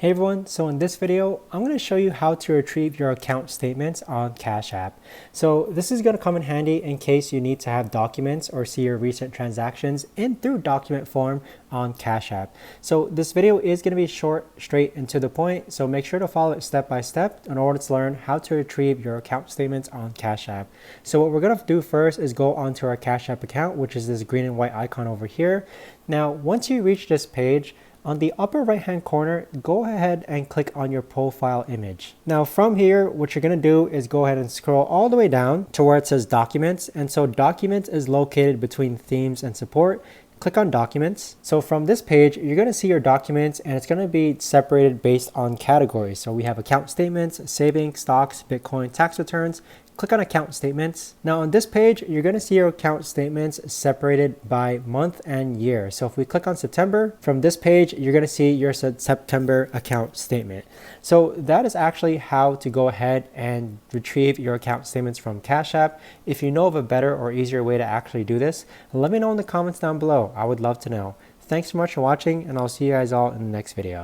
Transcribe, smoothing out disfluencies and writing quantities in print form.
Hey everyone, so in this video, I'm going to show you how to retrieve your account statements on Cash App. So this is going to come in handy in case you need to have documents or see your recent transactions in through document form on Cash App. So this video is going to be short, straight and to the point, so make sure to follow it step by step in order to learn how to retrieve your account statements on Cash App. So what we're going to do first is go onto our Cash App account, which is this green and white icon over here. Now, once you reach this page, on the upper right hand corner, go ahead and click on your profile image. Now from here, what you're going to do is go ahead and scroll all the way down to where it says documents. And so documents is located between themes and support. Click on documents. So from this page, you're going to see your documents and it's going to be separated based on categories. So we have account statements, savings, stocks, Bitcoin, tax returns. Click on account statements. Now on this page, you're going to see your account statements separated by month and year. So if we click on September, from this page, you're going to see your September account statement. So that is actually how to go ahead and retrieve your account statements from Cash App. If you know of a better or easier way to actually do this, let me know in the comments down below. I would love to know. Thanks so much for watching, and I'll see you guys all in the next video.